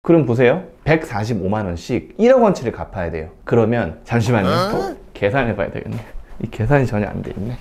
그럼 보세요. 145만 원씩 1억 원치를 갚아야 돼요. 그러면 잠시만요. 계산해 봐야 되겠네. 이 계산이 전혀 안 돼 있네.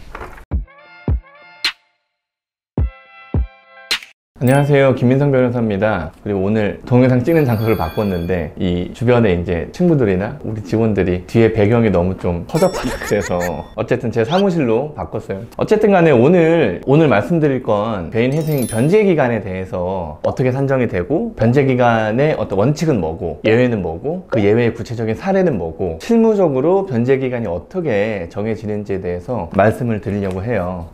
안녕하세요, 김민성 변호사입니다. 그리고 오늘 동영상 찍는 장소를 바꿨는데 이 주변에 이제 친구들이나 우리 직원들이 뒤에 배경이 너무 좀 허접하다 그래서 어쨌든 제 사무실로 바꿨어요. 어쨌든 간에 오늘 말씀드릴 건 개인회생 변제기간에 대해서 어떻게 산정이 되고, 변제기간의 어떤 원칙은 뭐고, 예외는 뭐고, 그 예외의 구체적인 사례는 뭐고, 실무적으로 변제기간이 어떻게 정해지는지에 대해서 말씀을 드리려고 해요.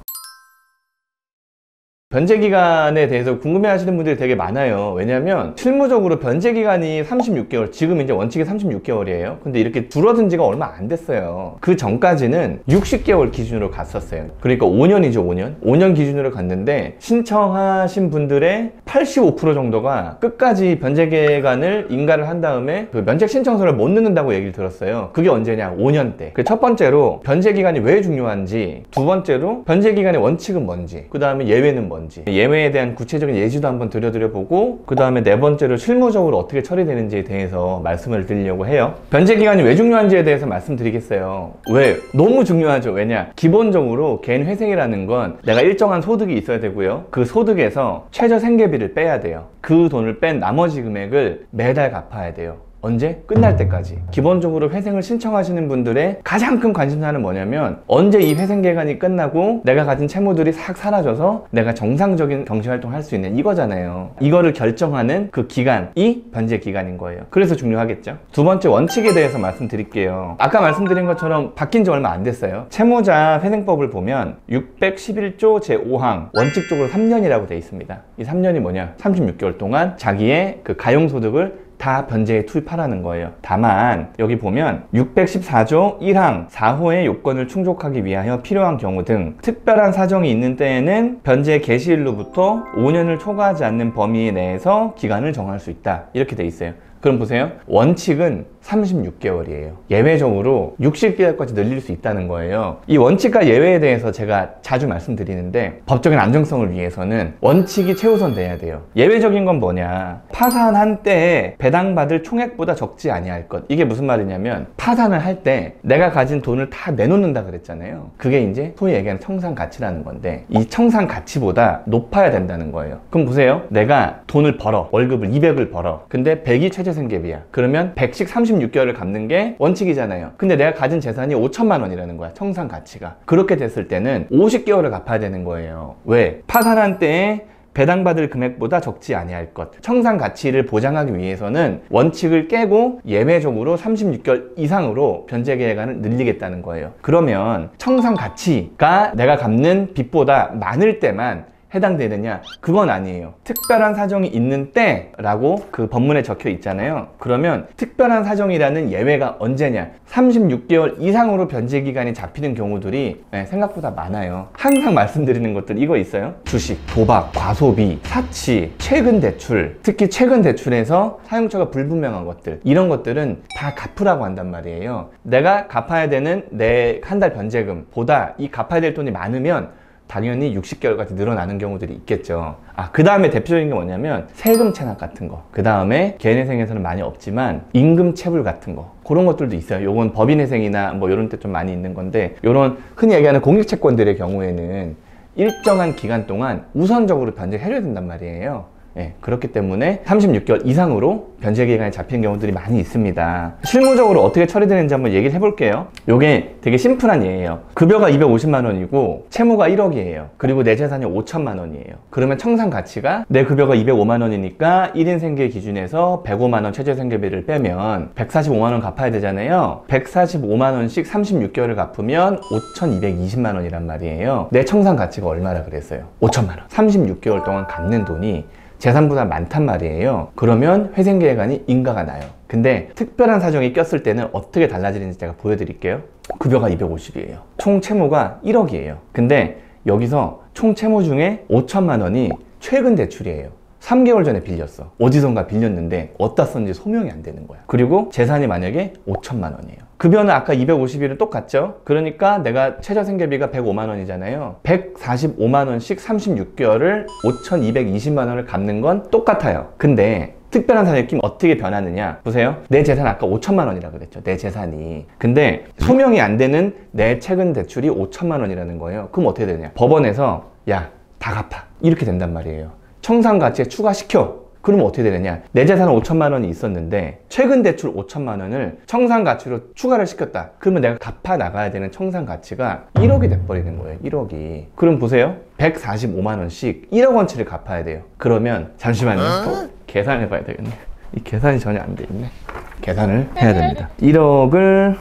변제기간에 대해서 궁금해 하시는 분들이 되게 많아요. 왜냐면 실무적으로 변제기간이 36개월, 지금 이제 원칙이 36개월이에요. 근데 이렇게 줄어든 지가 얼마 안 됐어요. 그 전까지는 60개월 기준으로 갔었어요. 그러니까 5년이죠, 5년. 5년 기준으로 갔는데 신청하신 분들의 85% 정도가 끝까지 변제기간을 인가를 한 다음에 그 면책 신청서를 못 넣는다고 얘기를 들었어요. 그게 언제냐? 5년 때. 그 첫 번째로 변제기간이 왜 중요한지, 두 번째로 변제기간의 원칙은 뭔지, 그 다음에 예외는 뭔지, 예외에 대한 구체적인 예시도 한번 들려드려보고, 그 다음에 네 번째로 실무적으로 어떻게 처리되는지에 대해서 말씀을 드리려고 해요. 변제기간이 왜 중요한지에 대해서 말씀드리겠어요. 왜? 너무 중요하죠. 왜냐? 기본적으로 개인 회생이라는 건 내가 일정한 소득이 있어야 되고요. 그 소득에서 최저 생계비를 빼야 돼요. 그 돈을 뺀 나머지 금액을 매달 갚아야 돼요. 언제? 끝날 때까지. 기본적으로 회생을 신청하시는 분들의 가장 큰 관심사는 뭐냐면, 언제 이 회생 기간이 끝나고 내가 가진 채무들이 싹 사라져서 내가 정상적인 경제활동을 할 수 있는 이거잖아요. 이거를 결정하는 그 기간이 변제 기간인 거예요. 그래서 중요하겠죠. 두 번째, 원칙에 대해서 말씀드릴게요. 아까 말씀드린 것처럼 바뀐 지 얼마 안 됐어요. 채무자 회생법을 보면 611조 제5항 원칙적으로 3년이라고 돼 있습니다. 이 3년이 뭐냐? 36개월 동안 자기의 그 가용소득을 다 변제에 투입하라는 거예요. 다만 여기 보면 614조 1항 4호의 요건을 충족하기 위하여 필요한 경우 등 특별한 사정이 있는 때에는 변제 개시일로부터 5년을 초과하지 않는 범위 내에서 기간을 정할 수 있다, 이렇게 돼 있어요. 그럼 보세요. 원칙은 36개월이에요. 예외적으로 60개월까지 늘릴 수 있다는 거예요. 이 원칙과 예외에 대해서 제가 자주 말씀드리는데, 법적인 안정성을 위해서는 원칙이 최우선 돼야 돼요. 예외적인 건 뭐냐? 파산한 때에 배당받을 총액보다 적지 아니할 것. 이게 무슨 말이냐면, 파산을 할 때 내가 가진 돈을 다 내놓는다 그랬잖아요. 그게 이제 소위 얘기하는 청산가치라는 건데, 이 청산가치보다 높아야 된다는 거예요. 그럼 보세요. 내가 돈을 벌어. 월급을 200을 벌어. 근데 100이 최저생계비야. 그러면 100씩 36개월을 갚는 게 원칙이잖아요. 근데 내가 가진 재산이 5천만 원이라는 거야, 청산 가치가. 그렇게 됐을 때는 50개월을 갚아야 되는 거예요. 왜? 파산한 때에 배당받을 금액보다 적지 아니할 것. 청산 가치를 보장하기 위해서는 원칙을 깨고 예외적으로 36개월 이상으로 변제 기간을 늘리겠다는 거예요. 그러면 청산 가치가 내가 갚는 빚보다 많을 때만 해당되느냐? 그건 아니에요. 특별한 사정이 있는 때라고 그 법문에 적혀 있잖아요. 그러면 특별한 사정이라는 예외가 언제냐? 36개월 이상으로 변제기간이 잡히는 경우들이 생각보다 많아요. 항상 말씀드리는 것들 이거 있어요. 주식, 도박, 과소비, 사치, 최근 대출, 특히 최근 대출에서 사용처가 불분명한 것들, 이런 것들은 다 갚으라고 한단 말이에요. 내가 갚아야 되는 내 한 달 변제금보다 이 갚아야 될 돈이 많으면 당연히 60개월까지 늘어나는 경우들이 있겠죠. 그 다음에 대표적인 게 뭐냐면 세금 체납 같은 거, 그 다음에 개인회생에서는 많이 없지만 임금 체불 같은 거, 그런 것들도 있어요. 요건 법인회생이나 뭐 이런 때 좀 많이 있는 건데, 요런 흔히 얘기하는 공익채권들의 경우에는 일정한 기간 동안 우선적으로 변제해줘야 된단 말이에요. 그렇기 때문에 36개월 이상으로 변제 기간이 잡히는 경우들이 많이 있습니다. 실무적으로 어떻게 처리되는지 한번 얘기를 해볼게요. 요게 되게 심플한 예예요. 급여가 250만 원이고 채무가 1억이에요. 그리고 내 재산이 5천만 원이에요. 그러면 청산 가치가 내 급여가 205만 원이니까 1인 생계 기준에서 105만 원 최저 생계비를 빼면 145만 원 갚아야 되잖아요. 145만 원씩 36개월을 갚으면 5,220만 원이란 말이에요. 내 청산 가치가 얼마라 그랬어요? 5천만 원. 36개월 동안 갚는 돈이 재산보다 많단 말이에요. 그러면 회생기간이 인가가 나요. 근데 특별한 사정이 꼈을 때는 어떻게 달라지는지 제가 보여드릴게요. 급여가 250이에요. 총 채무가 1억이에요. 근데 여기서 총 채무 중에 5천만 원이 최근 대출이에요. 3개월 전에 빌렸어. 어디선가 빌렸는데 어디다 썼는지 소명이 안 되는 거야. 그리고 재산이 만약에 5천만 원이에요. 급여는 아까 250일은 똑같죠? 그러니까 내가 최저생계비가 105만 원이잖아요. 145만 원씩 36개월을 5,220만 원을 갚는 건 똑같아요. 근데 특별한 사정이 끼면 어떻게 변하느냐 보세요. 내 재산 아까 5천만 원이라고 그랬죠. 내 재산이. 근데 소명이 안 되는 내 최근 대출이 5천만 원이라는 거예요. 그럼 어떻게 되냐, 법원에서 야 다 갚아 이렇게 된단 말이에요. 청산가치에 추가시켜. 그러면 어떻게 되느냐, 내 재산은 5천만 원이 있었는데 최근 대출 5천만 원을 청산가치로 추가를 시켰다. 그러면 내가 갚아 나가야 되는 청산가치가 1억이 돼버리는 거예요. 1억이. 그럼 보세요, 145만 원씩 1억 원치를 갚아야 돼요. 그러면 잠시만요, 계산해 봐야 되겠네. 이 계산이 전혀 안 돼 있네. 계산을 해야 됩니다. 1억을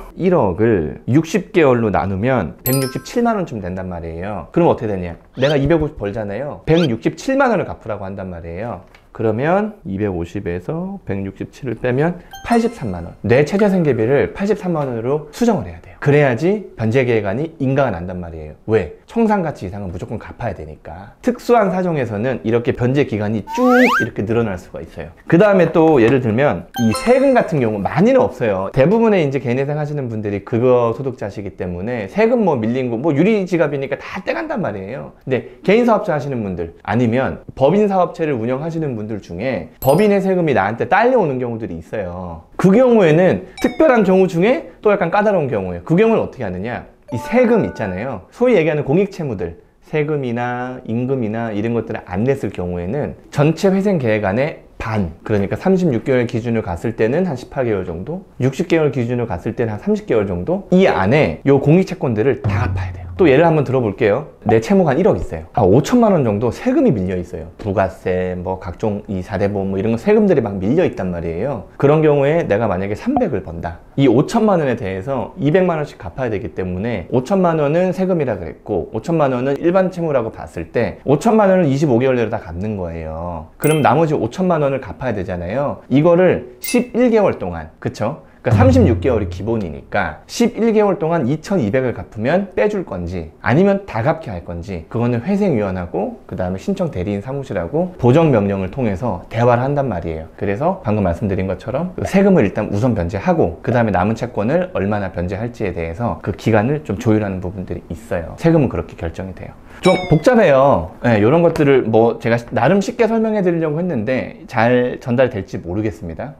60개월로 나누면 167만 원쯤 된단 말이에요. 그럼 어떻게 되냐, 내가 250 벌잖아요. 167만 원을 갚으라고 한단 말이에요. 그러면 250에서 167을 빼면 83만 원. 내 최저생계비를 83만 원으로 수정을 해야 돼요. 그래야지 변제기간이 인가가 난단 말이에요. 왜? 청산가치 이상은 무조건 갚아야 되니까. 특수한 사정에서는 이렇게 변제기간이 쭉 이렇게 늘어날 수가 있어요. 그 다음에 또 예를 들면 이 세금 같은 경우 많이는 없어요. 대부분의 이제 개인회생 하시는 분들이 급여 소득자시기 때문에 세금 뭐 밀린 거 뭐 유리지갑이니까 다 떼간단 말이에요. 근데 개인사업자 하시는 분들 아니면 법인사업체를 운영하시는 분들 중에 법인의 세금이 나한테 딸려오는 경우들이 있어요. 그 경우에는 특별한 경우 중에 또 약간 까다로운 경우예요. 그 경우는 어떻게 하느냐, 이 세금 있잖아요. 소위 얘기하는 공익채무들, 세금이나 임금이나 이런 것들을 안 냈을 경우에는 전체 회생 계획 안에 반, 그러니까 36개월 기준으로 갔을 때는 한 18개월 정도, 60개월 기준으로 갔을 때는 한 30개월 정도, 이 안에 요 공익채권들을 다 갚아야 돼요. 또 예를 한번 들어볼게요. 내 채무가 한 1억 있어요. 5천만 원 정도 세금이 밀려 있어요. 부가세, 뭐 각종 이 4대 보험 뭐 이런 거 세금들이 막 밀려 있단 말이에요. 그런 경우에 내가 만약에 300을 번다. 이 5천만 원에 대해서 200만 원씩 갚아야 되기 때문에 5천만 원은 세금이라 그랬고 5천만 원은 일반 채무라고 봤을 때 5천만 원을 25개월 내로 다 갚는 거예요. 그럼 나머지 5천만 원을 갚아야 되잖아요. 이거를 11개월 동안, 그쵸? 그러니까 36개월이 기본이니까 11개월 동안 2,200을 갚으면 빼줄 건지 아니면 다 갚게 할 건지, 그거는 회생위원하고 그 다음에 신청 대리인 사무실하고 보정명령을 통해서 대화를 한단 말이에요. 그래서 방금 말씀드린 것처럼 세금을 일단 우선 변제하고 그 다음에 남은 채권을 얼마나 변제할지에 대해서 그 기간을 좀 조율하는 부분들이 있어요. 세금은 그렇게 결정이 돼요. 좀 복잡해요. 네, 이런 것들을 뭐 제가 나름 쉽게 설명해 드리려고 했는데 잘 전달될지 모르겠습니다.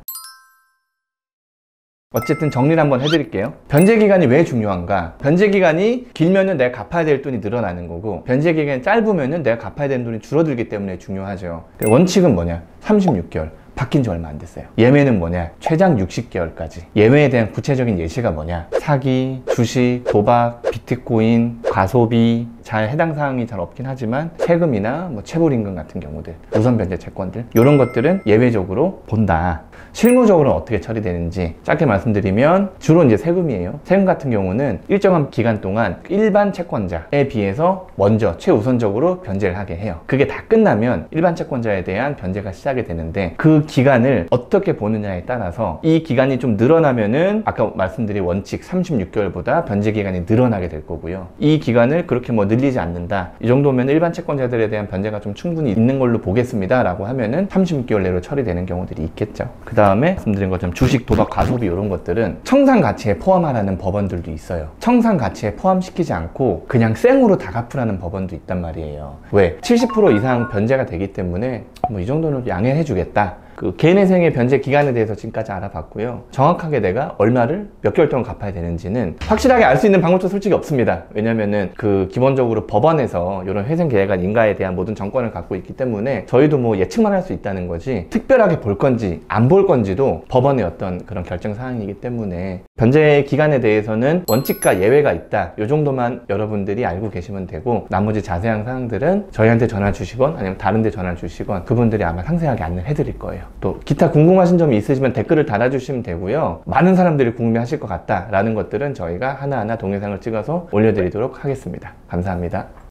어쨌든 정리를 한번 해드릴게요. 변제기간이 왜 중요한가? 변제기간이 길면은 내가 갚아야 될 돈이 늘어나는 거고, 변제기간이 짧으면은 내가 갚아야 되는 돈이 줄어들기 때문에 중요하죠. 원칙은 뭐냐? 36개월. 바뀐 지 얼마 안 됐어요. 예외는 뭐냐? 최장 60개월까지. 예외에 대한 구체적인 예시가 뭐냐? 사기, 주식, 도박, 비트코인, 과소비, 잘 해당 사항이 잘 없긴 하지만 세금이나 뭐 체불임금 같은 경우들, 우선 변제 채권들, 이런 것들은 예외적으로 본다. 실무적으로는 어떻게 처리되는지 짧게 말씀드리면 주로 이제 세금이에요. 세금 같은 경우는 일정한 기간 동안 일반 채권자에 비해서 먼저 최우선적으로 변제를 하게 해요. 그게 다 끝나면 일반 채권자에 대한 변제가 시작이 되는데, 그 기간을 어떻게 보느냐에 따라서 이 기간이 좀 늘어나면은 아까 말씀드린 원칙 36개월보다 변제 기간이 늘어나게 될 거고요. 이 기간을 그렇게 뭐 늘리지 않는다, 이 정도면 일반 채권자들에 대한 변제가 좀 충분히 있는 걸로 보겠습니다 라고 하면은 36개월 내로 처리되는 경우들이 있겠죠. 그 다음에 말씀드린 것처럼 주식, 도박, 과소비 이런 것들은 청산가치에 포함하라는 법원들도 있어요. 청산가치에 포함시키지 않고 그냥 생으로 다 갚으라는 법원도 있단 말이에요. 왜? 70% 이상 변제가 되기 때문에 뭐 이 정도는 양해해 주겠다. 그 개인회생의 변제 기간에 대해서 지금까지 알아봤고요. 정확하게 내가 얼마를 몇 개월 동안 갚아야 되는지는 확실하게 알 수 있는 방법도 솔직히 없습니다. 왜냐면은 그 기본적으로 법원에서 이런 회생 계획안 인가에 대한 모든 정권을 갖고 있기 때문에 저희도 뭐 예측만 할 수 있다는 거지, 특별하게 볼 건지 안 볼 건지도 법원의 어떤 그런 결정 사항이기 때문에 변제 기간에 대해서는 원칙과 예외가 있다, 이 정도만 여러분들이 알고 계시면 되고, 나머지 자세한 사항들은 저희한테 전화 주시건 아니면 다른 데 전화 주시건 그분들이 아마 상세하게 안내를 해드릴 거예요. 또 기타 궁금하신 점이 있으시면 댓글을 달아주시면 되고요. 많은 사람들이 궁금해하실 것 같다라는 것들은 저희가 하나하나 동영상을 찍어서 올려드리도록 하겠습니다. 감사합니다.